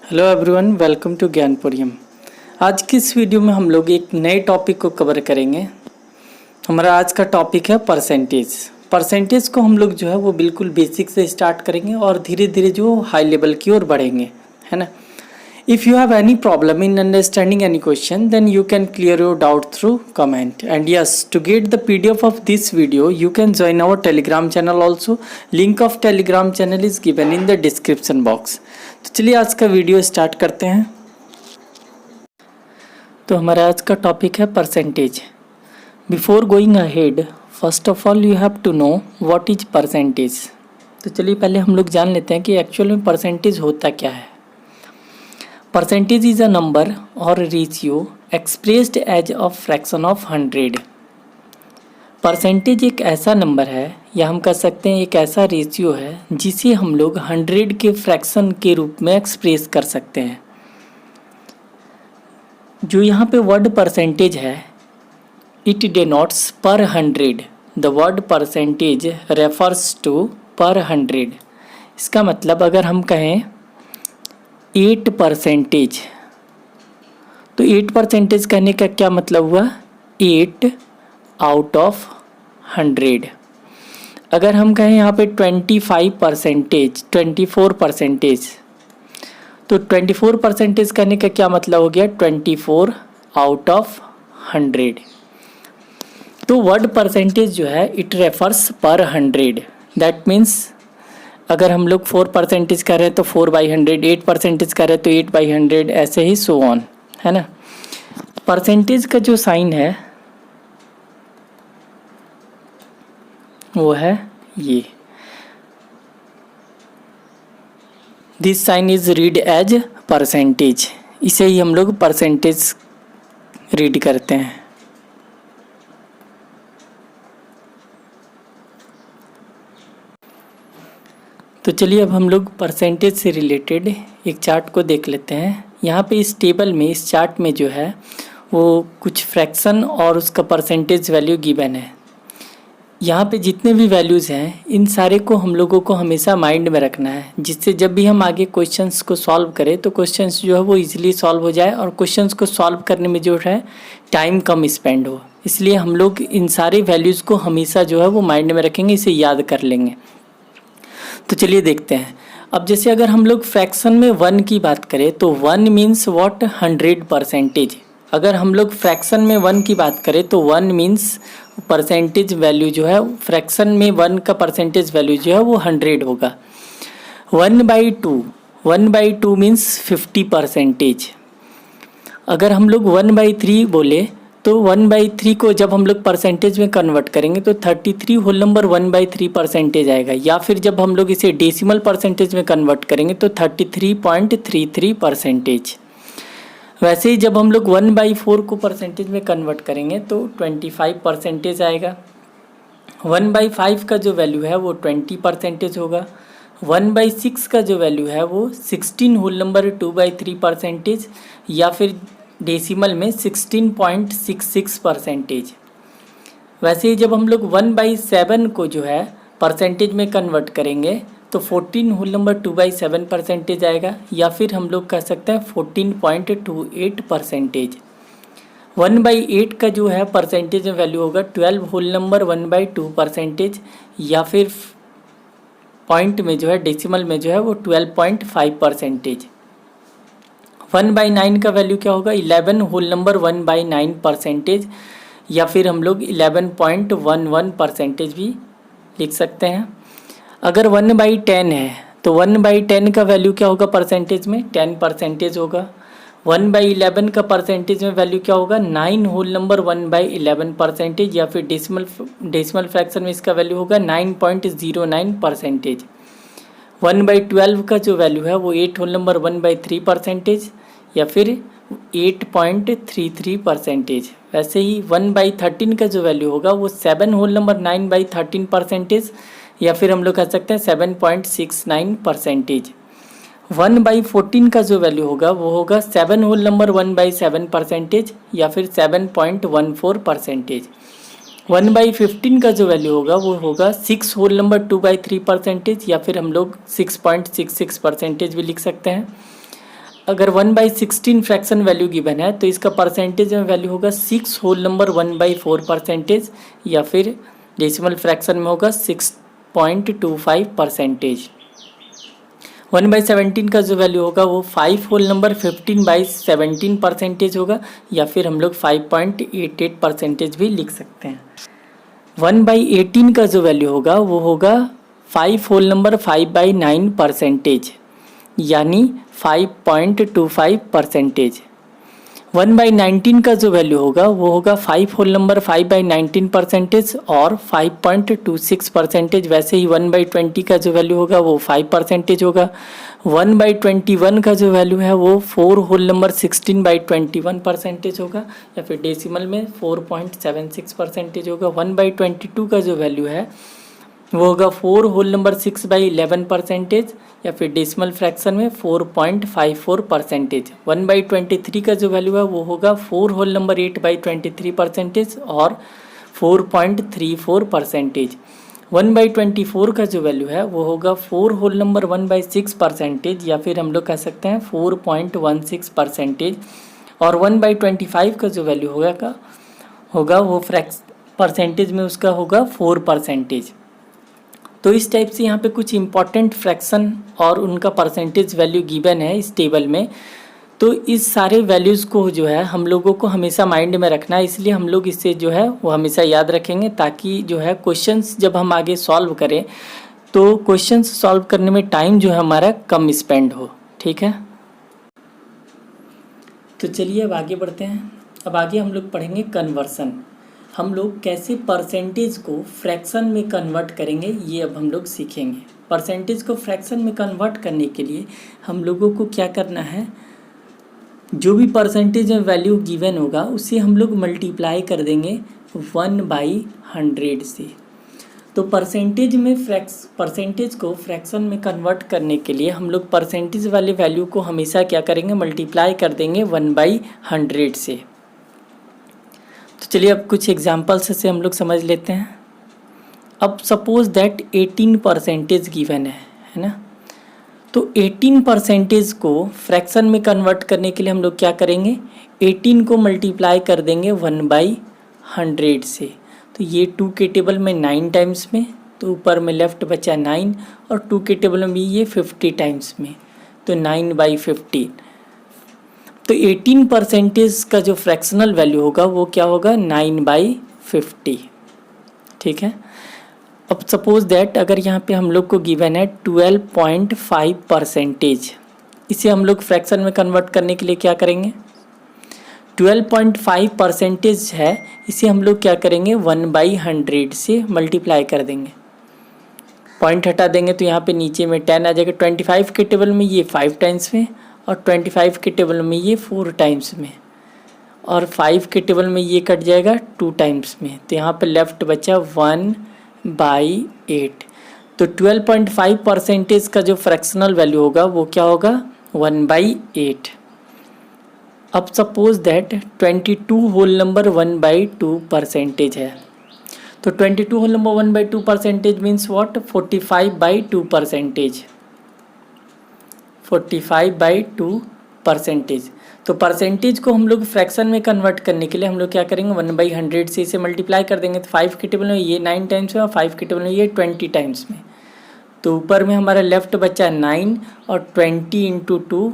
Hello everyone, welcome to Gyanpuriyam. आज की इस वीडियो में हम लोग एक नए टॉपिक को कवर करेंगे। हमारा आज का टॉपिक है परसेंटेज। परसेंटेज को हम लोग जो है वो बिल्कुल बेसिक से स्टार्ट करेंगे और धीरे धीरे जो हाई लेवल की ओर बढ़ेंगे, है ना। If you have any problem in understanding any question then you can clear your doubt through comment and yes, to get the PDF of this video you can join our telegram channel also. Link of telegram channel is given in the description box. तो चलिए आज का video start करते हैं। तो हमारा आज का टॉपिक है percentage. Before going ahead first of all you have to know what is percentage. तो चलिए पहले हम लोग जान लेते हैं कि एक्चुअल में परसेंटेज होता क्या है। Percentage is a number or ratio expressed as a fraction of 100। Percentage एक ऐसा नंबर है या हम कह सकते हैं एक ऐसा रेशियो है जिसे हम लोग 100 के फ्रैक्शन के रूप में एक्सप्रेस कर सकते हैं। जो यहाँ पे वर्ड परसेंटेज है, it denotes per 100। The word percentage refers to per 100। इसका मतलब अगर हम कहें 8%, तो 8% कहने का क्या मतलब हुआ? 8 आउट ऑफ 100। अगर हम कहें यहाँ पे 25%, 24%, तो 24% कहने का क्या मतलब हो गया? 24 आउट ऑफ 100। तो वर्ड परसेंटेज जो है इट रेफर्स पर 100। दैट मीन्स अगर हम लोग 4% कर रहे हैं तो 4/100, 8% कर रहे हैं तो 8/100, ऐसे ही सो ऑन, है ना। परसेंटेज का जो साइन है वो है ये। This sign is read as percentage. इसे ही हम लोग परसेंटेज रीड करते हैं। तो चलिए अब हम लोग परसेंटेज से रिलेटेड एक चार्ट को देख लेते हैं। यहाँ पे इस टेबल में, इस चार्ट में जो है वो कुछ फ्रैक्शन और उसका परसेंटेज वैल्यू गिवन है। यहाँ पे जितने भी वैल्यूज़ हैं इन सारे को हम लोगों को हमेशा माइंड में रखना है, जिससे जब भी हम आगे क्वेश्चंस को सॉल्व करें तो क्वेश्चंस जो है वो इजीली सॉल्व हो जाए और क्वेश्चंस को सॉल्व करने में जो है टाइम कम स्पेंड हो। इसलिए हम लोग इन सारे वैल्यूज़ को हमेशा जो है वो माइंड में रखेंगे, इसे याद कर लेंगे। तो चलिए देखते हैं। अब जैसे अगर हम लोग फ्रैक्शन में 1 की बात करें तो 1 मीन्स व्हाट? 100%। अगर हम लोग फ्रैक्शन में 1 की बात करें तो 1 मीन्स परसेंटेज वैल्यू जो है, फ्रैक्शन में 1 का परसेंटेज वैल्यू जो है वो 100 होगा। 1/2 मीन्स 50%। अगर हम लोग 1/3 बोले तो 1/3 को जब हम लोग परसेंटेज में कन्वर्ट करेंगे तो 33 होल नंबर 1/3% आएगा, या फिर जब हम लोग इसे डेसिमल परसेंटेज में कन्वर्ट करेंगे तो 33.33%। वैसे ही जब हम लोग 1/4 को परसेंटेज में कन्वर्ट करेंगे तो 25% आएगा। 1/5 का जो वैल्यू है वो 20% होगा। 1/6 का जो वैल्यू है वो 16 होल नंबर 2/3%, या फिर डेसिमल में 16.66%। वैसे ही जब हम लोग 1/7 को जो है परसेंटेज में कन्वर्ट करेंगे तो 14 होल नंबर 2/7% आएगा, या फिर हम लोग कह सकते हैं 14.28%। 1/8 का जो है परसेंटेज में वैल्यू होगा 12 होल नंबर 1/2%, या फिर पॉइंट में जो है डेसिमल में जो है वो 12.5%। 1/9 का वैल्यू क्या होगा? 11 होल नंबर 1/9%, या फिर हम लोग 11.11% भी लिख सकते हैं। अगर 1/10 है तो 1/10 का वैल्यू क्या होगा? परसेंटेज में 10% होगा। 1/11 का परसेंटेज में वैल्यू क्या होगा? 9 होल नंबर 1/11%, या फिर डेसिमल फ्रैक्शन में इसका वैल्यू होगा 9.09%। 1/12 का जो वैल्यू है वो 8 होल नंबर 1/3%, या फिर 8.33%। वैसे ही 1/13 का जो वैल्यू होगा वो 7 होल नंबर 9/13%, या फिर हम लोग कह सकते हैं 7.69%। 1/14 का जो वैल्यू होगा वो होगा 7 होल नंबर 1/7%, या फिर 7.14%। 1/15 का जो वैल्यू होगा वो होगा 6 होल नंबर 2/3%, या फिर हम लोग 6.66% भी लिख सकते हैं। अगर 1/16 फ्रैक्शन वैल्यू गिवन है तो इसका परसेंटेज में वैल्यू होगा 6 होल नंबर 1/4% या फिर डेसिमल फ्रैक्शन में होगा 6.25%। 1/17 का जो वैल्यू होगा वो 5 होल नंबर 15/17% होगा या फिर हम लोग 5.88% भी लिख सकते हैं। 1/18 का जो वैल्यू होगा वो होगा 5 होल नंबर 5/9% यानी 5.25%। 1/19 का जो वैल्यू होगा वो होगा 5 होल नंबर 5/19% और 5.26%। वैसे ही 1/20 का जो वैल्यू होगा वो 5% होगा। 1/21 का जो वैल्यू है वो 4 होल नंबर 16/21% होगा या फिर डेसिमल में 4.76% होगा। 1/22 का जो वैल्यू है वो होगा 4 होल नंबर 6/11% या फिर डेसिमल फ्रैक्शन में 4.54%। 1/23 का जो वैल्यू है वो होगा 4 होल नंबर 8/23% और 4.34%। 1/24 का जो वैल्यू है वो होगा 4 होल नंबर 1/6% या फिर हम लोग कह सकते हैं 4.16%। और 1/25 का जो वैल्यू होगा वो परसेंटेज में उसका होगा 4%। तो इस टाइप से यहाँ पे कुछ इम्पॉर्टेंट फ्रैक्शन और उनका परसेंटेज वैल्यू गिवन है इस टेबल में। तो इस सारे वैल्यूज़ को जो है हम लोगों को हमेशा माइंड में रखना है, इसलिए हम लोग इससे जो है वो हमेशा याद रखेंगे ताकि जो है क्वेश्चंस जब हम आगे सॉल्व करें तो क्वेश्चंस सॉल्व करने में टाइम जो है हमारा कम स्पेंड हो। ठीक है, तो चलिए अब आगे बढ़ते हैं। अब आगे हम लोग पढ़ेंगे कन्वर्सन। हम लोग कैसे परसेंटेज को फ्रैक्शन में कन्वर्ट करेंगे ये अब हम लोग सीखेंगे। परसेंटेज को फ्रैक्शन में कन्वर्ट करने के लिए हम लोगों को क्या करना है, जो भी परसेंटेज में वैल्यू गिवन होगा उसे हम लोग मल्टीप्लाई कर देंगे 1/100 से। तो परसेंटेज को फ्रैक्शन में कन्वर्ट करने के लिए हम लोग परसेंटेज वाले वैल्यू को हमेशा क्या करेंगे, मल्टीप्लाई कर देंगे 1/100 से। तो चलिए अब कुछ एग्जांपल्स से हम लोग समझ लेते हैं। अब सपोज दैट 18% गिवन है ना। तो 18% को फ्रैक्शन में कन्वर्ट करने के लिए हम लोग क्या करेंगे, 18 को मल्टीप्लाई कर देंगे 1/100 से। तो ये 2 के टेबल में 9 टाइम्स में, तो ऊपर में लेफ्ट बचा 9 और 2 के टेबल में ये 50 टाइम्स में, तो 9/50। तो 18% का जो फ्रैक्शनल वैल्यू होगा वो क्या होगा, 9/50। ठीक है, अब सपोज दैट अगर यहाँ पे हम लोग को गिवन है 12.5%, इसे हम लोग फ्रैक्शन में कन्वर्ट करने के लिए क्या करेंगे, 12.5% है, इसे हम लोग क्या करेंगे 1/100 से मल्टीप्लाई कर देंगे। पॉइंट हटा देंगे तो यहाँ पे नीचे में 10 आ जाएगा। 25 के टेबल में ये 5 टाइम्स में और 25 के टेबल में ये 4 टाइम्स में और 5 के टेबल में ये कट जाएगा 2 टाइम्स में, तो यहाँ पे लेफ्ट बचा 1/8। तो 12.5% का जो फ्रैक्शनल वैल्यू होगा वो क्या होगा, 1/8। अब सपोज दैट 22 होल नंबर 1/2% है। तो 22 होल नंबर 1/2% मीन्स व्हाट, 45/2%। 45/2%। तो परसेंटेज को हम लोग फ्रैक्शन में कन्वर्ट करने के लिए हम लोग क्या करेंगे, 1/100 से इसे मल्टीप्लाई कर देंगे। तो 5 के टेबल में ये 9 टाइम्स में और 5 के टेबल में ये 20 टाइम्स में, तो ऊपर में हमारा लेफ्ट बचा 9 और 20 × 2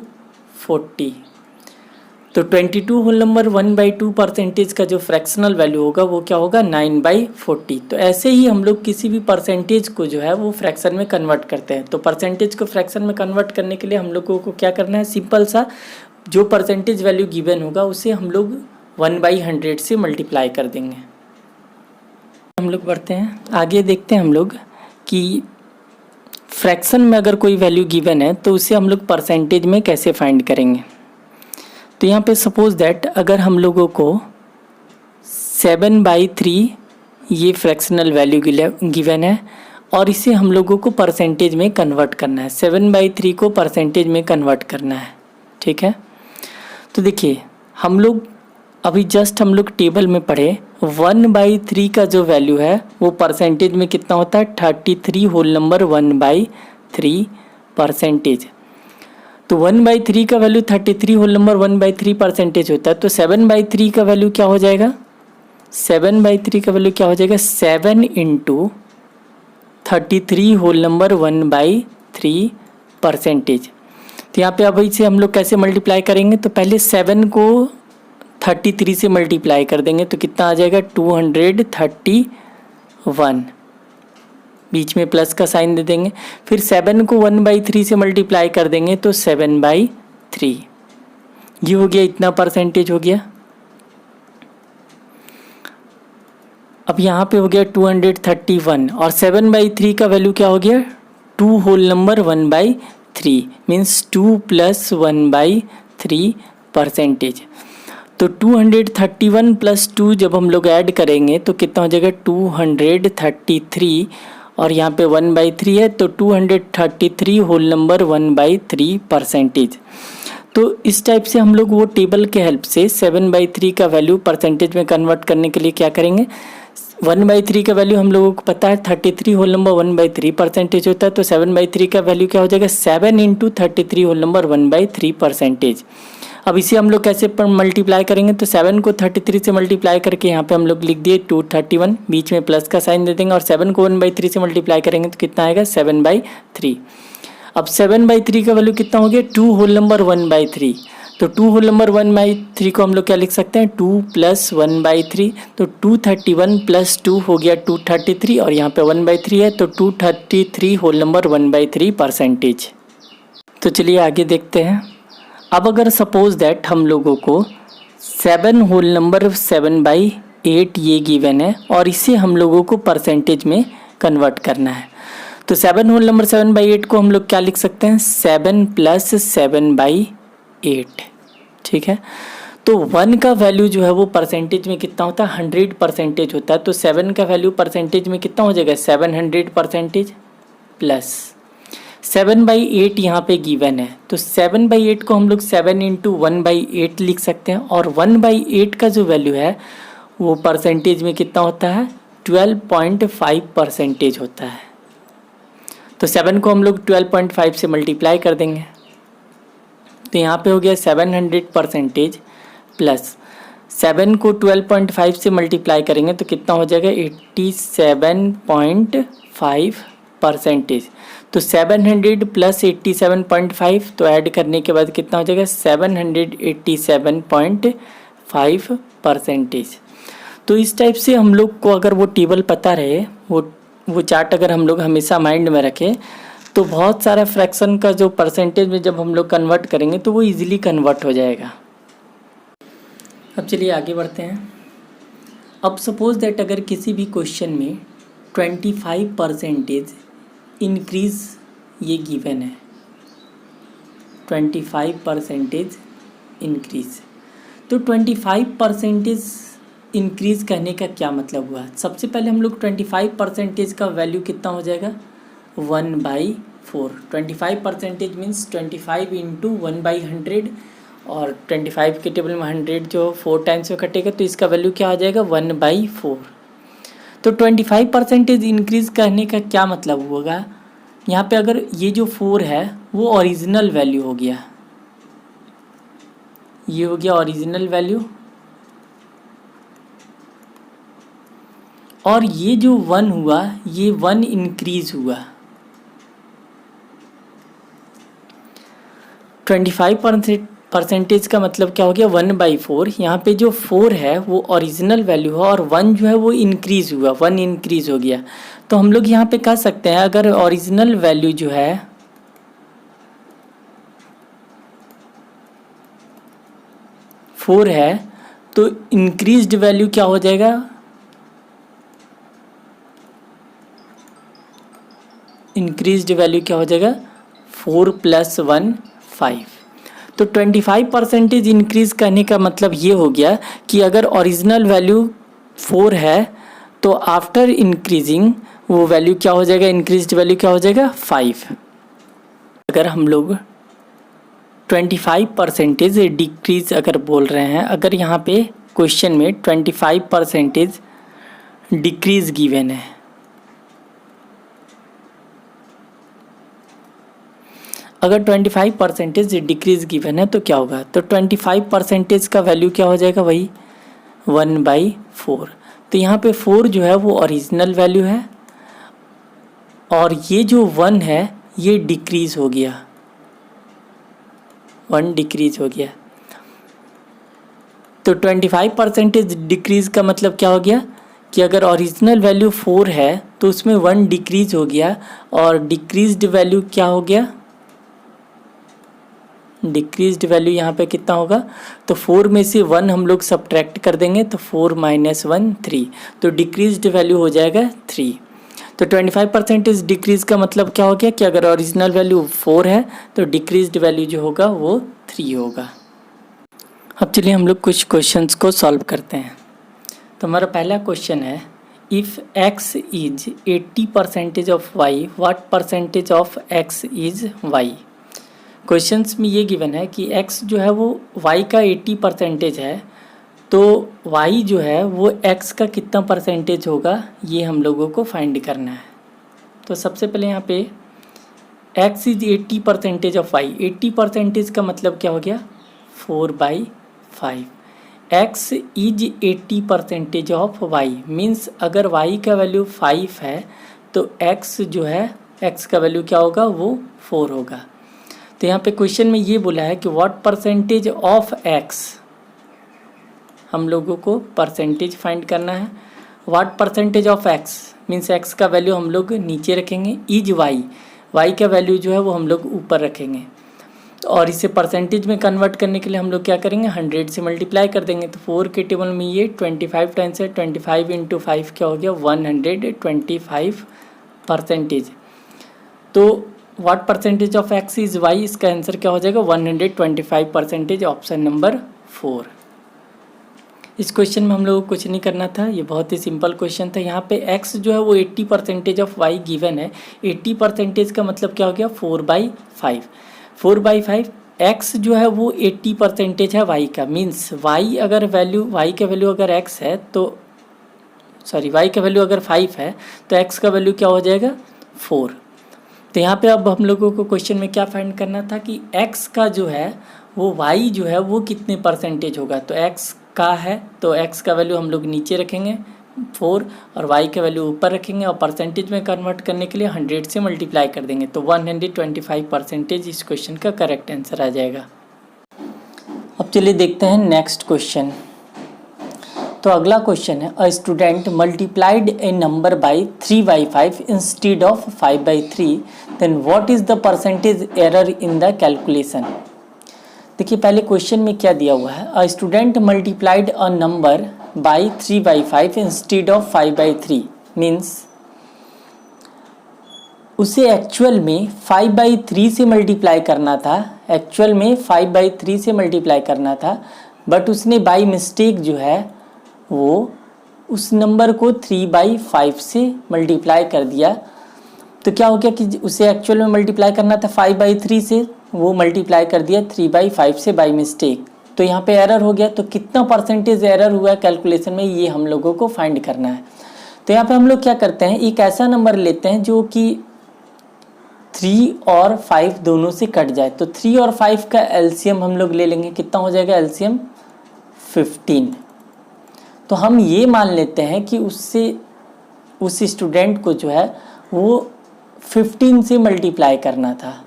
40। तो 22 होल नंबर 1/2% का जो फ्रैक्शनल वैल्यू होगा वो क्या होगा, 9/40। तो ऐसे ही हम लोग किसी भी परसेंटेज को जो है वो फ्रैक्शन में कन्वर्ट करते हैं। तो परसेंटेज को फ्रैक्शन में कन्वर्ट करने के लिए हम लोगों को क्या करना है, सिंपल सा जो परसेंटेज वैल्यू गिवन होगा उसे हम लोग 1/100 से मल्टीप्लाई कर देंगे। हम लोग बढ़ते हैं आगे, देखते हैं हम लोग कि फ्रैक्शन में अगर कोई वैल्यू गिवन है तो उसे हम लोग परसेंटेज में कैसे फाइंड करेंगे। तो यहाँ पे सपोज दैट अगर हम लोगों को 7/3 ये फ्रैक्शनल वैल्यू गिवन है और इसे हम लोगों को परसेंटेज में कन्वर्ट करना है, 7/3 को परसेंटेज में कन्वर्ट करना है। ठीक है, तो देखिए हम लोग अभी जस्ट हम लोग टेबल में पढ़े 1/3 का जो वैल्यू है वो परसेंटेज में कितना होता है, 33 होल नंबर 1/3%। तो 1/3 का वैल्यू 33 होल नंबर 1/3 परसेंटेज होता है। तो 7/3 का वैल्यू क्या हो जाएगा, 7/3 का वैल्यू क्या हो जाएगा, 7 इंटू 33 होल नंबर 1/3 परसेंटेज। तो यहाँ पे अब इसे हम लोग कैसे मल्टीप्लाई करेंगे, तो पहले 7 को 33 से मल्टीप्लाई कर देंगे तो कितना आ जाएगा 231, बीच में प्लस का साइन दे देंगे। फिर 7 को 1/3 से मल्टीप्लाई कर देंगे तो 7/3, ये हो गया, इतना परसेंटेज हो गया। अब यहाँ पे हो गया 231 और 7/3 का वैल्यू क्या हो गया 2 होल नंबर 1/3 मीन्स 2 + 1/3 परसेंटेज। तो 231 + 2 जब हम लोग ऐड करेंगे तो कितना हो जाएगा 233 और यहाँ पे 1/3 है तो 233 होल नंबर 1/3 परसेंटेज। तो इस टाइप से हम लोग वो टेबल के हेल्प से 7/3 का वैल्यू परसेंटेज में कन्वर्ट करने के लिए क्या करेंगे, 1/3 का वैल्यू हम लोगों को पता है 33 होल नंबर 1/3 परसेंटेज होता है। तो 7/3 का वैल्यू क्या हो जाएगा 7 इंटू 33 होल नंबर 1/3 परसेंटेज। अब इसे हम लोग कैसे मल्टीप्लाई करेंगे, तो 7 को 33 से मल्टीप्लाई करके यहाँ पे हम लोग लिख दिए 231, बीच में प्लस का साइन दे देंगे और 7 को 1/3 से मल्टीप्लाई करेंगे तो कितना आएगा 7/3। अब 7/3 का वैल्यू कितना हो गया 2 होल नंबर 1/3। तो 2 होल नंबर 1/3 को हम लोग क्या लिख सकते हैं 2 + 1/3। तो 231 + 2 हो गया 233 और यहाँ पे 1/3 है तो 233 होल नंबर 1/3 परसेंटेज। तो चलिए आगे देखते हैं। अब अगर सपोज दैट हम लोगों को 7 होल नंबर 7/8 ये गिवन है और इसे हम लोगों को परसेंटेज में कन्वर्ट करना है, तो 7 होल नंबर 7/8 को हम लोग क्या लिख सकते हैं 7 + 7/8, ठीक है। तो 1 का वैल्यू जो है वो परसेंटेज में कितना होता है 100% होता है। तो 7 का वैल्यू परसेंटेज में कितना हो जाएगा 700% प्लस 7/8 यहाँ पे गिवन है। तो 7/8 को हम लोग 7 इंटू 1/8 लिख सकते हैं और 1/8 का जो वैल्यू है वो परसेंटेज में कितना होता है 12.5% होता है। तो 7 को हम लोग 12.5 से मल्टीप्लाई कर देंगे तो यहाँ पे हो गया 700% प्लस 7 को 12.5 से मल्टीप्लाई करेंगे तो कितना हो जाएगा 87.5%। तो 700 + 87.5 तो ऐड करने के बाद कितना हो जाएगा 787.5%। तो इस टाइप से हम लोग को अगर वो टेबल पता रहे, वो चार्ट अगर हम लोग हमेशा माइंड में रखें तो बहुत सारा फ्रैक्शन का जो परसेंटेज में जब हम लोग कन्वर्ट करेंगे तो वो इजीली कन्वर्ट हो जाएगा। अब चलिए आगे बढ़ते हैं। अब सपोज दैट अगर किसी भी क्वेश्चन में 25% इंक्रीज़ ये गिवन है, 25% इंक्रीज़। तो 25% इंक्रीज़ करने का क्या मतलब हुआ, सबसे पहले हम लोग 25% का वैल्यू कितना हो जाएगा 1/4। 25% मीन्स 25 इंटू 1/100 और 25 के टेबल में 100 जो 4 टाइम्स में कटेगा तो इसका वैल्यू क्या आ जाएगा 1/4। तो 25% इंक्रीज़ करने का क्या मतलब होगा, यहाँ पे अगर ये जो 4 है वो ओरिजिनल वैल्यू हो गया, ये हो गया ओरिजिनल वैल्यू, और ये जो 1 हुआ ये 1 इंक्रीज हुआ। 25% का मतलब क्या हो गया 1/4। यहाँ पे जो 4 है वो ओरिजिनल वैल्यू है और 1 जो है वो इंक्रीज हुआ, 1 इंक्रीज हो गया। तो हम लोग यहाँ पे कह सकते हैं अगर ओरिजिनल वैल्यू जो है फोर है तो इंक्रीज्ड वैल्यू क्या हो जाएगा, इंक्रीज्ड वैल्यू क्या हो जाएगा 4 + 1 5। तो 25% इंक्रीज करने का मतलब ये हो गया कि अगर ओरिजिनल वैल्यू 4 है तो आफ्टर इंक्रीजिंग वो वैल्यू क्या हो जाएगा, इंक्रीज्ड वैल्यू क्या हो जाएगा 5। अगर हम लोग 25% डिक्रीज अगर बोल रहे हैं, अगर यहाँ पे क्वेश्चन में 25% डिक्रीज गिवन है, अगर 25% डिक्रीज गिवन है तो क्या होगा, तो 25% का वैल्यू क्या हो जाएगा, वही 1/4। तो यहाँ पे 4 जो है वो ओरिजिनल वैल्यू है और ये जो 1 है ये डिक्रीज हो गया, 1 डिक्रीज हो गया। तो 25% डिक्रीज का मतलब क्या हो गया कि अगर ओरिजिनल वैल्यू 4 है तो उसमें 1 डिक्रीज हो गया और डिक्रीज्ड वैल्यू क्या हो गया, डिक्रीज्ड वैल्यू यहाँ पे कितना होगा, तो 4 में से 1 हम लोग सब्ट्रैक्ट कर देंगे तो 4 - 1 3, तो डिक्रीज्ड वैल्यू हो जाएगा 3। तो 25% डिक्रीज का मतलब क्या हो गया कि अगर ओरिजिनल वैल्यू 4 है तो डिक्रीज्ड वैल्यू जो होगा वो 3 होगा। अब चलिए हम लोग कुछ क्वेश्चंस को सॉल्व करते हैं। तो हमारा पहला क्वेश्चन है, if x is 80% of y, what percentage of x is y। Questions में ये गिवन है कि x जो है वो y का 80% है, तो y जो है वो x का कितना परसेंटेज होगा ये हम लोगों को फाइंड करना है। तो सबसे पहले यहाँ पे x इज 80% ऑफ y, 80% का मतलब क्या हो गया 4/5। x is 80% of y means अगर y का वैल्यू 5 है तो x जो है x का वैल्यू क्या होगा वो 4 होगा। तो यहाँ पे क्वेश्चन में ये बोला है कि व्हाट परसेंटेज ऑफ x, हम लोगों को परसेंटेज फाइंड करना है। What percentage of x means x का वैल्यू हम लोग नीचे रखेंगे, इज y का वैल्यू जो है वो हम लोग ऊपर रखेंगे। और इसे परसेंटेज में कन्वर्ट करने के लिए हम लोग क्या करेंगे 100 से मल्टीप्लाई कर देंगे। तो 4 के टेबल में ये 25 टाइम्स है, 25 × 5 क्या हो गया 125%। तो what percentage of x is y, इसका आंसर क्या हो जाएगा 125%, ऑप्शन नंबर 4। इस क्वेश्चन में हम लोगों को कुछ नहीं करना था, ये बहुत ही सिंपल क्वेश्चन था। यहाँ पे x जो है वो 80% ऑफ y गिवन है, 80% का मतलब क्या हो गया 4/5, 4/5। x जो है वो 80% है y का, मीन्स y अगर वैल्यू y का वैल्यू अगर x है तो y का वैल्यू अगर 5 है तो x का वैल्यू क्या हो जाएगा 4। तो यहाँ पे अब हम लोगों को क्वेश्चन में क्या फाइंड करना था कि x का जो है वो y जो है वो कितने परसेंटेज होगा। तो x का है तो x का वैल्यू हम लोग नीचे रखेंगे 4 और y का वैल्यू ऊपर रखेंगे और परसेंटेज में कन्वर्ट करने के लिए 100 से मल्टीप्लाई कर देंगे तो 125% इस क्वेश्चन का करेक्ट आंसर आ जाएगा। अब चलिए देखते हैं नेक्स्ट क्वेश्चन। तो अगला क्वेश्चन है, a student multiplied a number by 3/5 instead of 5/3, then what is the percentage error in the calculation. देखिए पहले क्वेश्चन में क्या दिया हुआ है, a student multiplied a number by 3/5 instead of 5/3 means उसे एक्चुअल में 5/3 से मल्टीप्लाई करना था, एक्चुअल में 5/3 से मल्टीप्लाई करना था, बट उसने बाई मिस्टेक जो है वो उस नंबर को 3/5 से मल्टीप्लाई कर दिया। तो क्या हो गया कि उसे एक्चुअल में मल्टीप्लाई करना था 5/3 से, वो मल्टीप्लाई कर दिया 3/5 से बाई मिस्टेक। तो यहाँ पे एरर हो गया। तो कितना परसेंटेज एरर हुआ कैलकुलेशन में ये हम लोगों को फाइंड करना है। तो यहाँ पे हम लोग क्या करते हैं, एक ऐसा नंबर लेते हैं जो कि 3 और 5 दोनों से कट जाए। तो 3 और 5 का एलसीएम हम लोग ले लेंगे, कितना हो जाएगा एलसीएम 15। तो हम ये मान लेते हैं कि उससे उस स्टूडेंट को जो है वो 15 से मल्टीप्लाई करना था।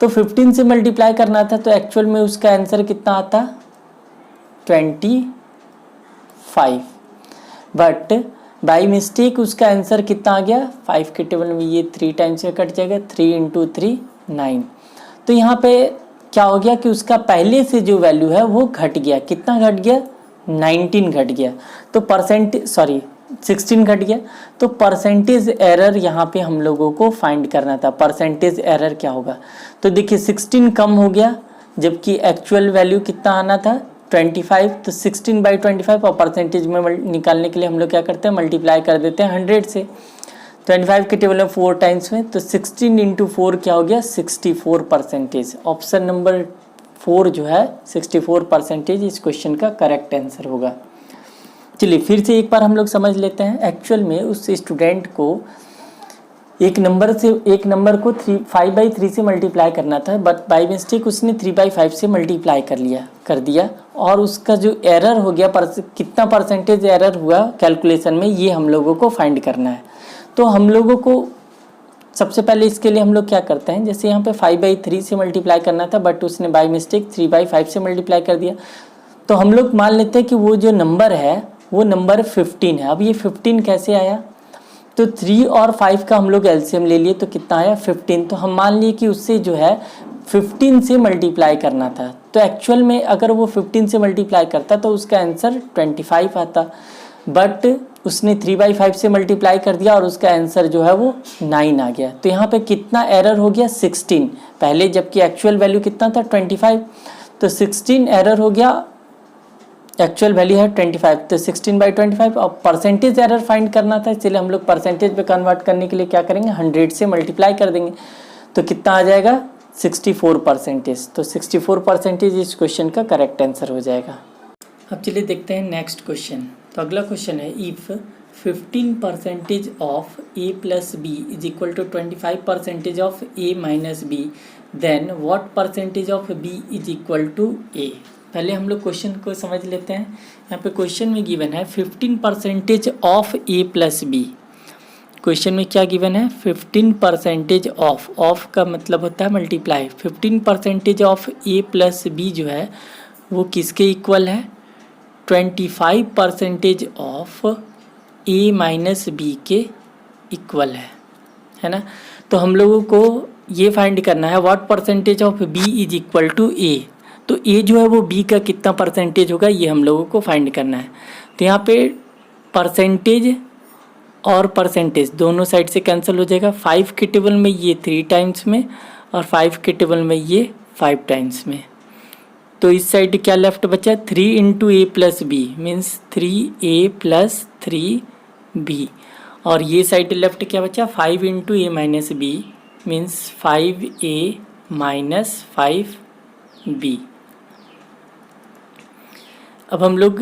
तो 15 से मल्टीप्लाई करना था तो एक्चुअल में उसका आंसर कितना आता 25, बट बाई मिस्टेक उसका आंसर कितना आ गया 5 के टेबल में ये 3 टाइम्स में कट जाएगा, 3 × 3 9। तो यहाँ पे क्या हो गया कि उसका पहले से जो वैल्यू है वो घट गया, कितना घट गया 19 घट गया। तो 16 घट गया। तो परसेंटेज एरर यहाँ पे हम लोगों को फाइंड करना था। परसेंटेज एरर क्या होगा, तो देखिए 16 कम हो गया जबकि एक्चुअल वैल्यू कितना आना था 25। तो 16/25 और परसेंटेज में निकालने के लिए हम लोग क्या करते हैं मल्टीप्लाई कर देते हैं 100 से। 25 के टेबल में 4 टाइम्स में, तो 16 × 4 क्या हो गया 64%। ऑप्शन नंबर 4 जो है 64% इस क्वेश्चन का करेक्ट आंसर होगा। चलिए फिर से एक बार हम लोग समझ लेते हैं। एक्चुअल में उस स्टूडेंट को एक नंबर को 5/3 से मल्टीप्लाई करना था, बट बाय मिस्टेक उसने 3/5 से मल्टीप्लाई कर दिया और उसका जो एरर हो गया, कितना परसेंटेज एरर हुआ कैलकुलेशन में, ये हम लोगों को फाइंड करना है। तो हम लोगों को सबसे पहले इसके लिए हम लोग क्या करते हैं, जैसे यहाँ पे 5/3 से मल्टीप्लाई करना था, बट उसने बाय मिस्टेक 3/5 से मल्टीप्लाई कर दिया। तो हम लोग मान लेते हैं कि वो जो नंबर है वो नंबर 15 है। अब ये 15 कैसे आया, तो 3 और 5 का हम लोग एलसीएम ले लिए तो कितना आया 15। तो हम मान लिए कि उससे जो है 15 से मल्टीप्लाई करना था। तो एक्चुअल में अगर वो 15 से मल्टीप्लाई करता तो उसका आंसर 25 आता, बट उसने 3/5 से मल्टीप्लाई कर दिया और उसका आंसर जो है वो 9 आ गया। तो यहाँ पे कितना एरर हो गया 16 पहले, जबकि एक्चुअल वैल्यू कितना था 25। तो 16 एरर हो गया, एक्चुअल वैल्यू है 25, तो 16/25। और परसेंटेज एरर फाइंड करना था, इसलिए हम लोग परसेंटेज पे कन्वर्ट करने के लिए क्या करेंगे 100 से मल्टीप्लाई कर देंगे। तो कितना आ जाएगा 64%। तो 64% इस क्वेश्चन का करेक्ट आंसर हो जाएगा। अब चलिए देखते हैं नेक्स्ट क्वेश्चन। तो अगला क्वेश्चन है, if 15% of a plus B is equal to 25% of a minus B, then what percentage of b is equal to a। पहले हम लोग क्वेश्चन को समझ लेते हैं। यहाँ पे क्वेश्चन में गिवन है 15% of a plus B. Question में क्या गिवन है 15% ऑफ का मतलब होता है multiply. 15% of a plus B जो है वो किसके इक्वल है 25% ऑफ a माइनस बी के इक्वल है ना। तो हम लोगों को ये फाइंड करना है what percentage of b is equal to a। तो a जो है वो b का कितना परसेंटेज होगा ये हम लोगों को फाइंड करना है। तो यहाँ पे परसेंटेज और परसेंटेज दोनों साइड से कैंसिल हो जाएगा। 5 के टेबल में ये 3 टाइम्स में और 5 के टेबल में ये 5 टाइम्स में। तो इस साइड क्या लेफ्ट बचा 3 into a plus B means 3a plus 3b। और ये साइड लेफ्ट क्या बचा 5 into a minus B means 5a minus 5b। अब हम लोग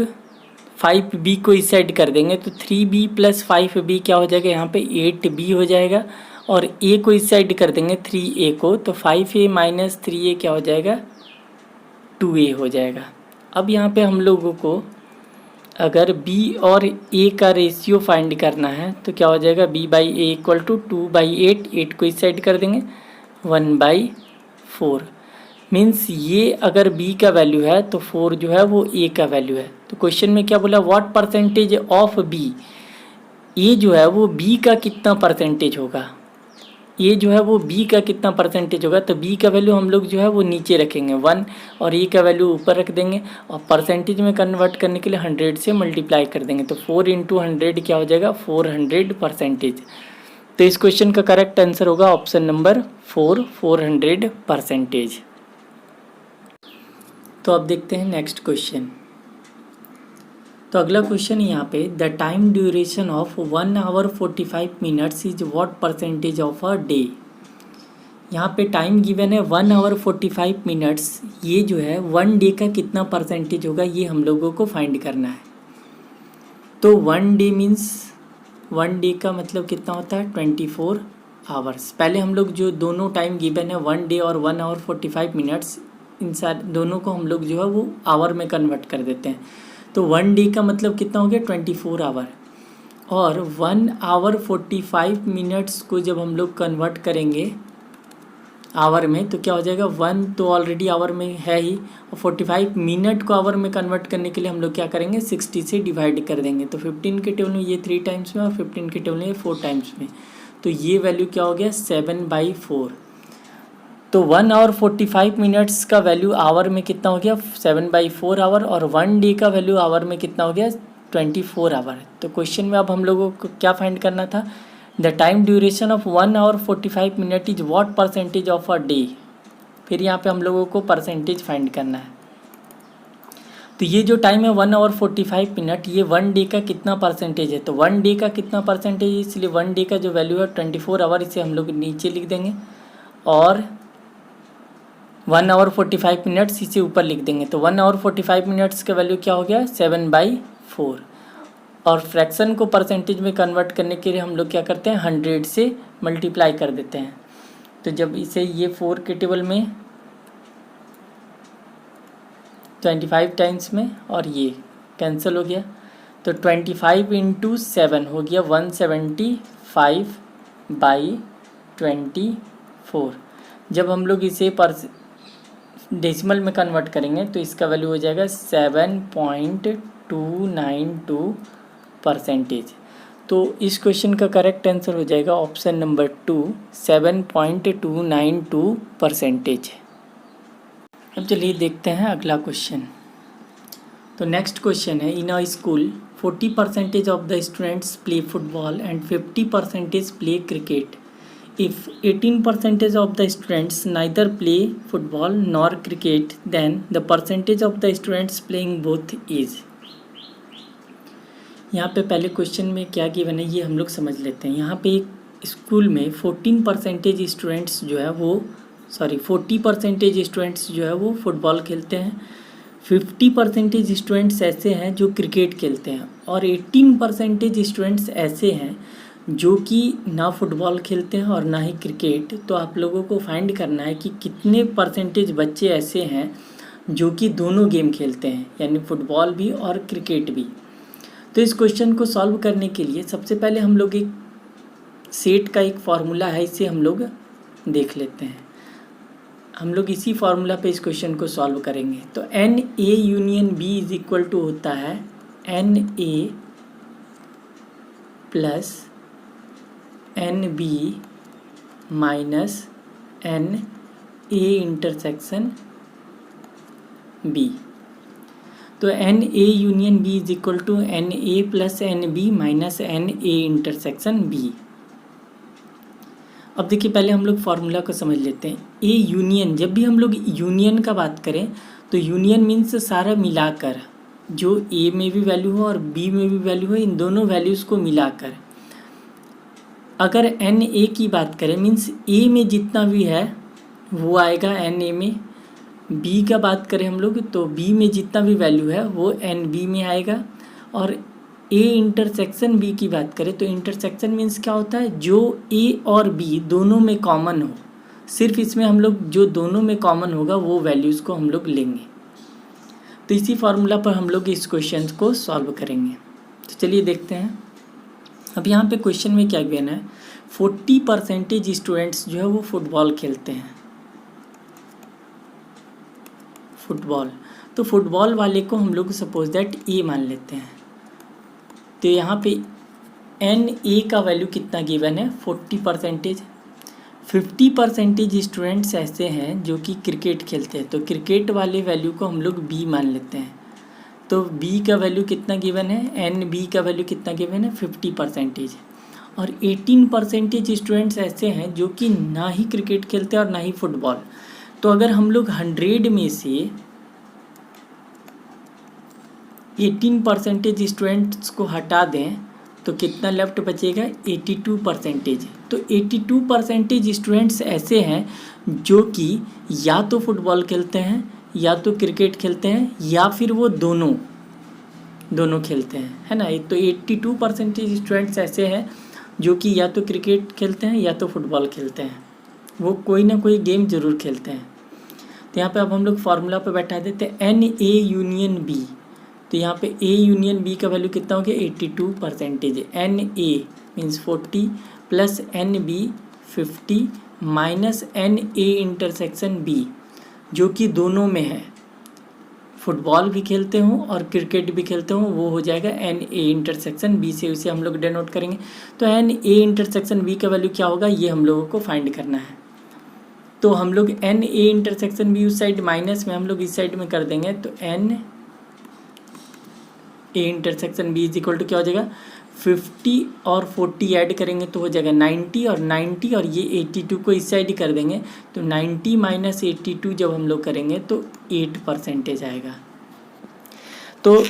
5b को इस साइड कर देंगे तो 3b प्लस 5b क्या हो जाएगा यहाँ पे 8b हो जाएगा। और a को इस साइड कर देंगे 3a को, तो 5a माइनस 3a क्या हो जाएगा 2a हो जाएगा। अब यहाँ पे हम लोगों को अगर b और a का रेशियो फाइंड करना है तो क्या हो जाएगा b/a इक्वल टू 2/8। 8 को इस साइड कर देंगे 1/4 मीन्स ये अगर b का वैल्यू है तो 4 जो है वो a का वैल्यू है। तो क्वेश्चन में क्या बोला what percentage of b, a जो है वो b का कितना परसेंटेज होगा, ये जो है वो b का कितना परसेंटेज होगा। तो b का वैल्यू हम लोग जो है वो नीचे रखेंगे 1 और a का वैल्यू ऊपर रख देंगे और परसेंटेज में कन्वर्ट करने के लिए 100 से मल्टीप्लाई कर देंगे। तो 4 इंटू 100 क्या हो जाएगा 400%। तो इस क्वेश्चन का करेक्ट आंसर होगा ऑप्शन नंबर 4 400%। तो अब देखते हैं नेक्स्ट क्वेश्चन। तो अगला क्वेश्चन यहाँ पे the time duration of 1 hour 45 minutes is what percentage of a day. यहाँ पे टाइम गिवन है 1 आवर 45 मिनट्स, ये जो है 1 डे का कितना परसेंटेज होगा ये हम लोगों को फाइंड करना है। तो 1 डे मीन्स 1 डे का मतलब कितना होता है 24 आवर्स। पहले हम लोग जो दोनों टाइम गिवन है 1 डे और 1 आवर 45 मिनट्स, इन सारे दोनों को हम लोग जो है वो आवर में कन्वर्ट कर देते हैं। तो 1 डे का मतलब कितना हो गया 24 आवर, और 1 आवर 45 मिनट्स को जब हम लोग कन्वर्ट करेंगे आवर में तो क्या हो जाएगा 1 तो ऑलरेडी आवर में है ही, और 45 मिनट को आवर में कन्वर्ट करने के लिए हम लोग क्या करेंगे 60 से डिवाइड कर देंगे। तो 15 के टेबल में ये 3 टाइम्स में और 15 के टेबल में ये 4 टाइम्स में, तो ये वैल्यू क्या हो गया 7/4। तो 1 आवर 45 मिनट्स का वैल्यू आवर में कितना हो गया 7/4 आवर, और 1 डे का वैल्यू आवर में कितना हो गया 24 आवर। तो क्वेश्चन में अब हम लोगों को क्या फाइंड करना था the time duration of 1 hour 45 minute is what percentage of a day. फिर यहाँ पे हम लोगों को परसेंटेज फाइंड करना है। तो ये जो टाइम है 1 आवर 45 मिनट, ये 1 डे का कितना परसेंटेज है। तो 1 डे का कितना परसेंटेज है, इसलिए 1 डे का जो वैल्यू है 24 आवर, इसे हम लोग नीचे लिख देंगे और 1 आवर 45 मिनट्स इसे ऊपर लिख देंगे। तो 1 आवर 45 मिनट्स का वैल्यू क्या हो गया 7/4। और फ्रैक्शन को परसेंटेज में कन्वर्ट करने के लिए हम लोग क्या करते हैं, 100 से मल्टीप्लाई कर देते हैं। तो जब इसे ये 4 के टेबल में 25 टाइम्स में और ये कैंसिल हो गया, तो 25 × 7 हो गया 175/24। जब हम लोग इसे डेसिमल में कन्वर्ट करेंगे तो इसका वैल्यू हो जाएगा 7.292%। तो इस क्वेश्चन का करेक्ट आंसर हो जाएगा ऑप्शन नंबर 2, 7.292%। अब चलिए देखते हैं अगला क्वेश्चन। तो नेक्स्ट क्वेश्चन है, in a school 40% of the students play football and 50% play cricket. If 18% of the students neither play football nor cricket, then the percentage of the students playing both is। यहाँ पे पहले question में क्या given है ये हम लोग समझ लेते हैं। यहाँ पे एक स्कूल में 40% स्टूडेंट्स जो है वो 40% स्टूडेंट्स जो है वो फुटबॉल खेलते हैं, 50% स्टूडेंट्स ऐसे हैं जो क्रिकेट खेलते हैं और 18% स्टूडेंट्स ऐसे हैं जो कि ना फुटबॉल खेलते हैं और ना ही क्रिकेट। तो आप लोगों को फाइंड करना है कि कितने परसेंटेज बच्चे ऐसे हैं जो कि दोनों गेम खेलते हैं, यानी फुटबॉल भी और क्रिकेट भी। तो इस क्वेश्चन को सॉल्व करने के लिए सबसे पहले हम लोग एक सेट का एक फार्मूला है, इसे हम लोग देख लेते हैं। हम लोग इसी फार्मूला पे इस क्वेश्चन को सॉल्व करेंगे। तो NA union B is equal to होता है NA plus NB minus NA intersection B। तो NA union B is equal to NA plus NB minus NA intersection B। अब देखिए पहले हम लोग फार्मूला को समझ लेते हैं। A यूनियन, जब भी हम लोग यूनियन का बात करें तो यूनियन मीन्स सारा मिलाकर, जो A में भी वैल्यू हो और B में भी वैल्यू हो, इन दोनों वैल्यूज़ को मिलाकर। अगर NA की बात करें मीन्स A में जितना भी है वो आएगा NA में, B का बात करें हम लोग तो B में जितना भी वैल्यू है वो NB में आएगा, और A इंटरसेक्शन B की बात करें तो इंटरसेक्शन मीन्स क्या होता है, जो A और B दोनों में कॉमन हो, सिर्फ इसमें हम लोग जो दोनों में कॉमन होगा वो वैल्यूज़ को हम लोग लेंगे। तो इसी फार्मूला पर हम लोग इस क्वेश्चन को सॉल्व करेंगे। तो चलिए देखते हैं। अब यहाँ पे क्वेश्चन में क्या गिवन है, 40% स्टूडेंट्स जो है वो फुटबॉल खेलते हैं, फुटबॉल। तो फुटबॉल वाले को हम लोग सपोज दैट A मान लेते हैं। तो यहाँ पे NA का वैल्यू कितना गिवन है, 40%। 50% स्टूडेंट्स ऐसे हैं जो कि क्रिकेट खेलते हैं, तो क्रिकेट वाले वैल्यू को हम लोग B मान लेते हैं। तो B का वैल्यू कितना गिवन है, NB का वैल्यू कितना गिवन है, 50%। और 18% स्टूडेंट्स ऐसे हैं जो कि ना ही क्रिकेट खेलते हैं और ना ही फुटबॉल। तो अगर हम लोग 100 में से 18% स्टूडेंट्स को हटा दें तो कितना लेफ्ट बचेगा, 82%। तो 82% स्टूडेंट्स ऐसे हैं जो कि या तो फुटबॉल खेलते हैं या तो क्रिकेट खेलते हैं या फिर वो दोनों खेलते हैं, है ना। तो 82% स्टूडेंट्स ऐसे हैं जो कि या तो क्रिकेट खेलते हैं या तो फुटबॉल खेलते हैं, वो कोई ना कोई गेम ज़रूर खेलते हैं। तो यहाँ पे अब हम लोग फार्मूला पे बैठा देते हैं NA यूनियन B। तो यहाँ पे A यूनियन B का वैल्यू कितना हो गया, 82%। NA means 40 plus NB 50 minus NA intersection B, जो कि दोनों में है, फुटबॉल भी खेलते हों और क्रिकेट भी खेलते हों, वो हो जाएगा NA इंटरसेक्शन B से, उसे हम लोग डिनोट करेंगे। तो NA इंटरसेक्शन B का वैल्यू क्या होगा ये हम लोगों को फाइंड करना है। तो हम लोग NA इंटरसेक्शन B उस साइड माइनस में हम लोग इस साइड में कर देंगे। तो NA intersection B is equal to क्या हो जाएगा, 50 और 40 ऐड करेंगे तो हो जाएगा 90, और 90 और ये 82 को इस साइड कर देंगे तो 90 माइनस 82 जब हम लोग करेंगे तो 8% आएगा। तो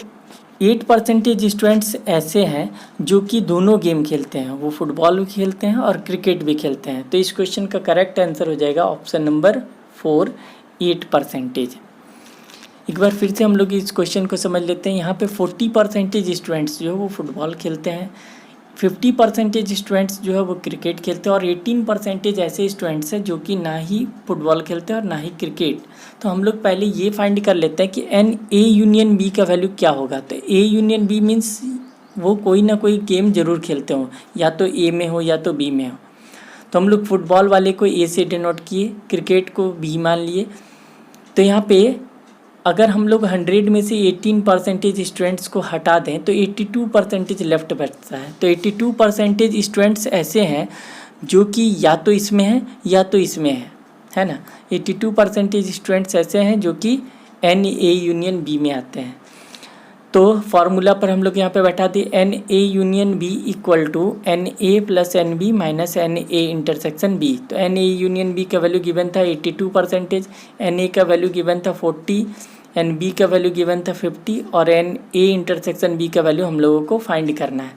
8% स्टूडेंट्स ऐसे हैं जो कि दोनों गेम खेलते हैं, वो फुटबॉल भी खेलते हैं और क्रिकेट भी खेलते हैं। तो इस क्वेश्चन का करेक्ट आंसर हो जाएगा ऑप्शन नंबर 4, 8%। एक बार फिर से हम लोग इस क्वेश्चन को समझ लेते हैं। यहाँ पे 40% स्टूडेंट्स जो है वो फुटबॉल खेलते हैं, 50% स्टूडेंट्स जो है वो क्रिकेट खेलते हैं और 18% ऐसे स्टूडेंट्स हैं जो कि ना ही फुटबॉल खेलते हैं और ना ही क्रिकेट। तो हम लोग पहले ये फाइंड कर लेते हैं कि एन ए यूनियन बी का वैल्यू क्या होगा। तो ए यूनियन बी मीन्स वो कोई ना कोई गेम ज़रूर खेलते हो, या तो ए में हो या तो बी में हो। तो हम लोग फुटबॉल वाले को ए से डिनोट किए, क्रिकेट को बी मान लिए। तो यहाँ पे अगर हम लोग 100 में से 18% स्टूडेंट्स को हटा दें तो 82% लेफ्ट बचता है। तो 82% स्टूडेंट्स ऐसे हैं जो कि या तो इसमें हैं या तो इसमें है ना। 82% स्टूडेंट्स ऐसे हैं जो कि एन ए यूनियन बी में आते हैं। तो फार्मूला पर हम लोग यहाँ पे बैठा दिए N A union B equal to N A plus N B minus N A intersection B. तो एन ए यूनियन बी का वैल्यू गिवन था 82%, एन ए का वैल्यू गिवन था 40, एन बी का वैल्यू गिवन था 50 और एन ए इंटरसेक्शन बी का value हम लोगों को फाइंड करना है।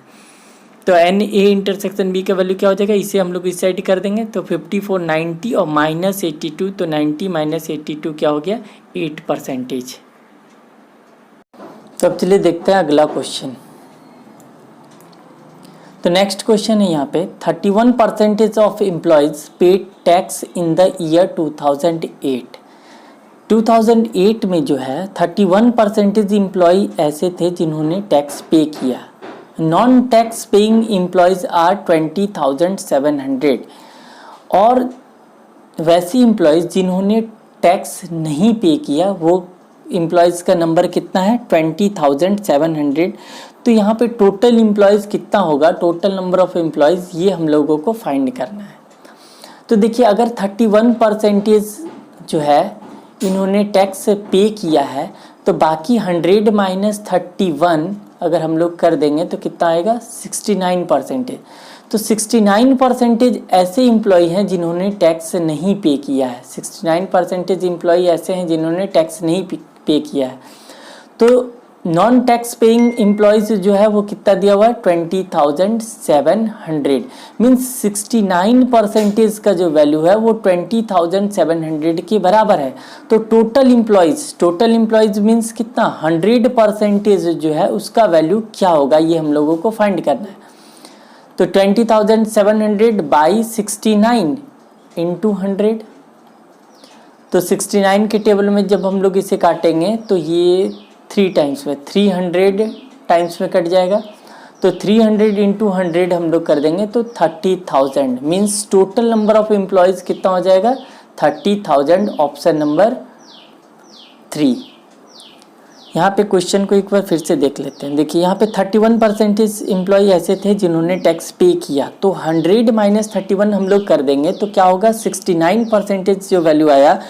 तो एन ए इंटरसेक्शन बी का वैल्यू क्या हो जाएगा, इसे हम लोग इस साइड कर देंगे। तो 54 90 और माइनस 82, तो 90 माइनस 82 क्या हो गया 8%। तो अब चलिए देखते हैं अगला क्वेश्चन। तो नेक्स्ट क्वेश्चन है यहाँ पे 31% of employees paid tax in the year 2008। 2008 में जो है 31% एम्प्लॉय ऐसे थे जिन्होंने टैक्स पे किया। Non tax paying employees are 20,700 और वैसे एम्प्लॉयज जिन्होंने टैक्स नहीं पे किया वो एम्प्लॉयज़ का नंबर कितना है 20,700। तो यहाँ पे टोटल एम्प्लॉयज़ कितना होगा, टोटल नंबर ऑफ एम्प्लॉयज़, ये हम लोगों को फाइंड करना है। तो देखिए अगर 31% जो है इन्होंने टैक्स पे किया है तो बाकी 100 माइनस 31 अगर हम लोग कर देंगे तो कितना आएगा 69%। तो 69% ऐसे एम्प्लॉय हैं जिन्होंने टैक्स नहीं पे किया है। 69% एम्प्लॉय ऐसे हैं जिन्होंने टैक्स नहीं पे किया है। तो नॉन टैक्स पेइंग एम्प्लॉयज़ जो है वो कितना दिया हुआ है 20,700 मीन्स 69% का जो वैल्यू है वो 20,700 के बराबर है। तो टोटल एम्प्लॉयज़ मीन्स कितना 100% जो है उसका वैल्यू क्या होगा, ये हम लोगों को फाइंड करना है। तो 20,700 बाई 69 इंटू 100। तो 69 के टेबल में जब हम लोग इसे काटेंगे तो ये 3 टाइम्स में 300 टाइम्स में कट जाएगा। तो 300 इंटू 100 हम लोग कर देंगे तो 30,000 means total number of employees कितना हो जाएगा 30,000, ऑप्शन नंबर 3। यहाँ पे क्वेश्चन को एक बार फिर से देख लेते हैं। देखिए यहाँ पे 31% एम्प्लॉय ऐसे थे जिन्होंने टैक्स पे किया। तो 100 माइनस 31 हम लोग कर देंगे तो क्या होगा 69% जो वैल्यू आया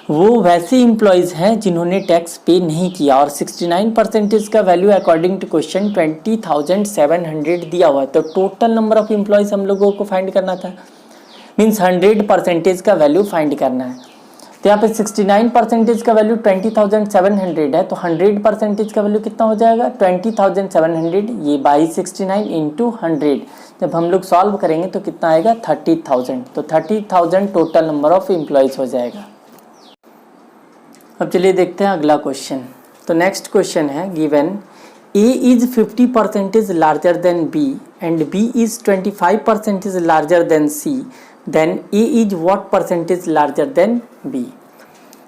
वो वैसे एम्प्लॉयज़ हैं जिन्होंने टैक्स पे नहीं किया। और 69% का वैल्यू अकॉर्डिंग टू क्वेश्चन 20,700 दिया हुआ है। तो टोटल नंबर ऑफ एम्प्लॉयज़ हम लोगों को फाइंड करना था, मीन्स 100% का वैल्यू फाइंड करना है। तो यहाँ पे 69% का वैल्यू 20,700 है। तो 100% का वैल्यू कितना हो जाएगा 20,700, ये बाई 69 इंटू 100। जब हम लोग सॉल्व करेंगे तो कितना आएगा 30,000। तो 30,000 टोटल नंबर ऑफ एम्प्लॉयज़ हो जाएगा। अब चलिए देखते हैं अगला क्वेश्चन। तो नेक्स्ट क्वेश्चन है given A is 50% larger than B and B is 25% larger than C, then A is what percentage larger than B।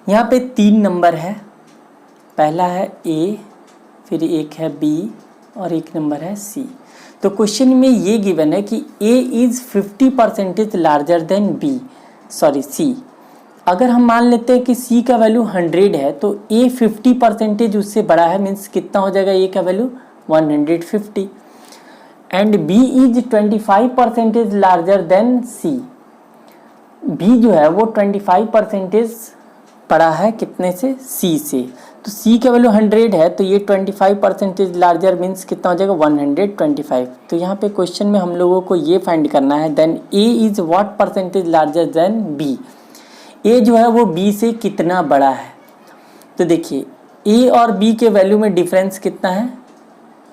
यहाँ पे 3 नंबर है, पहला है A, फिर एक है B और एक नंबर है C। तो क्वेश्चन में ये गिवन है कि A is 50% larger than C। अगर हम मान लेते हैं कि C का वैल्यू 100 है तो A 50% उससे बड़ा है, मीन्स कितना हो जाएगा A का value 150 and B is 25% larger than C। B जो है वो 25% बड़ा है कितने से C से। तो C का वैल्यू 100 है तो ये 25% लार्जर मीन्स कितना हो जाएगा 125। तो यहाँ पे क्वेश्चन में हम लोगों को ये फाइंड करना है then A is what percentage larger than B। A जो है वो B से कितना बड़ा है। तो देखिए A और B के वैल्यू में डिफरेंस कितना है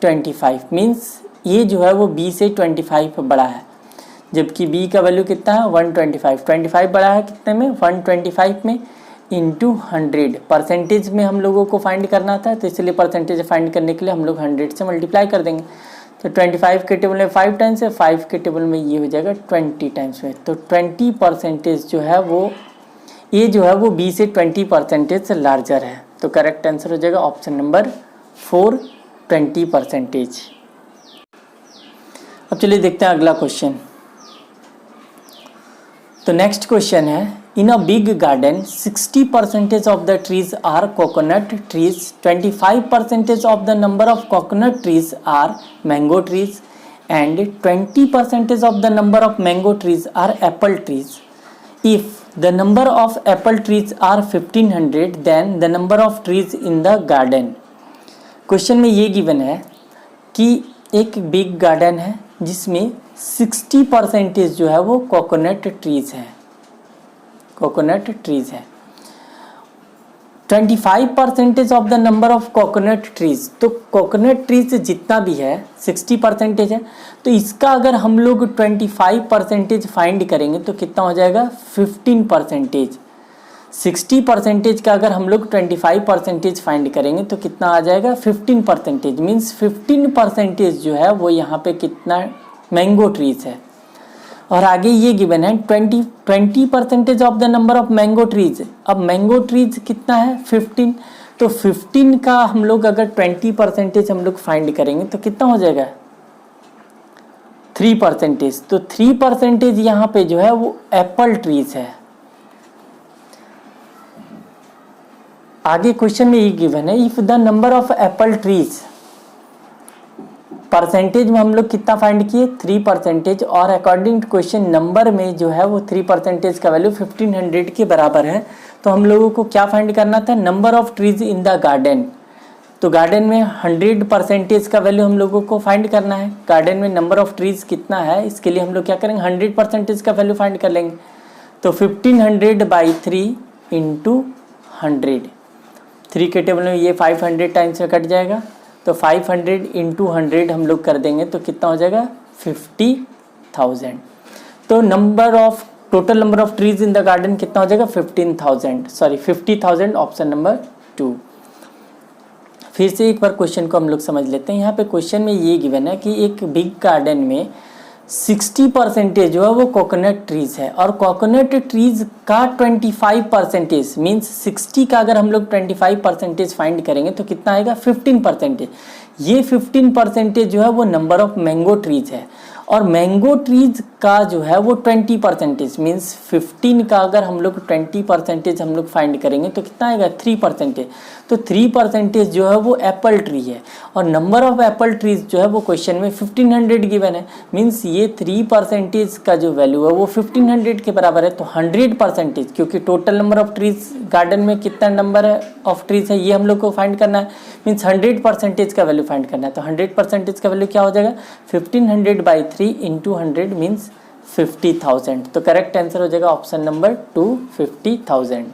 25, मीन्स A जो है वो B से 25 बड़ा है, जबकि B का वैल्यू कितना है 125। 25 बड़ा है कितने में 125 में, इंटू 100, परसेंटेज में हम लोगों को फाइंड करना था, तो इसलिए परसेंटेज फाइंड करने के लिए हम लोग 100 से मल्टीप्लाई कर देंगे। तो 25 के टेबल में 5 टाइम्स है, 5 के टेबल में ये हो जाएगा 20 टाइम्स में। तो 20% जो है वो ये जो है वो B से 20% से लार्जर है। तो करेक्ट आंसर हो जाएगा ऑप्शन नंबर 4, 20%। अब चलिए देखते हैं अगला क्वेश्चन। तो नेक्स्ट क्वेश्चन है, in a big garden 60% of the trees are coconut trees, 25% of the number of coconut trees are mango trees and 20% of the number of mango trees are apple trees. If the number of apple trees are 1500 then the number of trees in the garden. Question में ये given है कि एक big garden है जिसमें 60% जो है वो कोकोनट ट्रीज है, कोकोनट ट्रीज है। 25% of the number of coconut trees, तो कोकोनट ट्रीज जितना भी है 60% है, तो इसका अगर हम लोग 25% फाइंड करेंगे तो कितना हो जाएगा 15%। 60% का अगर हम लोग 25% फाइंड करेंगे तो कितना आ जाएगा 15%, मीन्स 15% जो है वो यहाँ पे कितना मैंगो ट्रीज है। और आगे ये गिवन है 20% of the number of mango trees. अब मैंगो ट्रीज कितना है 15, तो 15 का हम लोग अगर 20% हम लोग फाइंड करेंगे तो कितना हो जाएगा 3%। तो 3% यहाँ पे जो है वो एप्पल ट्रीज है। आगे क्वेश्चन में ये गिवन है, if the number of apple trees, percentage में हम लोग कितना फाइंड किए 3%, और अकॉर्डिंग टू क्वेश्चन नंबर में जो है वो 3% का वैल्यू 1500 के बराबर है। तो हम लोगों को क्या फाइंड करना था, number of trees in the garden. तो गार्डन में 100% का वैल्यू हम लोगों को फाइंड करना है। गार्डन में नंबर ऑफ ट्रीज कितना है, इसके लिए हम लोग क्या करेंगे 100% का वैल्यू फाइंड कर लेंगे। तो 1500/3 इंटू 100, 3 के टेबल में ये 500 टाइम्स में कट जाएगा, तो 500 इंटू 100 हम लोग कर देंगे तो कितना हो जाएगा 50,000। तो total number of trees in the garden कितना हो जाएगा 50,000, ऑप्शन नंबर 2। फिर से एक बार क्वेश्चन को हम लोग समझ लेते हैं। यहाँ पे क्वेश्चन में ये गिवन है कि एक बिग गार्डन में 60% जो है वो कोकोनट ट्रीज है, और कोकोनट ट्रीज का 25% मीन्स 60 का अगर हम लोग 25% फाइंड करेंगे तो कितना आएगा 15%। ये 15% जो है वो नंबर ऑफ मैंगो ट्रीज है, और मैंगो ट्रीज का जो है वो 20% मीन्स 15 का अगर हम लोग 20% हम लोग फाइंड करेंगे तो कितना आएगा 3%। तो 3% जो है वो एप्पल ट्री है, और नंबर ऑफ एप्पल ट्रीज जो है वो क्वेश्चन में 1500 गिवन है, मीन्स ये 3% का जो वैल्यू है वो 1500 के बराबर है। तो 100%, क्योंकि total number of trees garden में कितना नंबर है ऑफ ट्रीज है ये हम लोग को फाइंड करना है, मीन्स 100% का वैल्यू फाइंड करना है। तो 100% का वैल्यू क्या हो जाएगा 1500/3 इंटू 100 मीन्स 50,000। तो करेक्ट आंसर हो जाएगा option number 2, 50,000।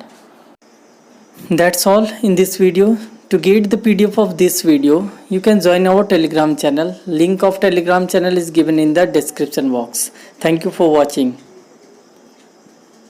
That's all in this video. To get the PDF of this video, you can join our Telegram channel. Link of Telegram channel is given in the description box. Thank you for watching.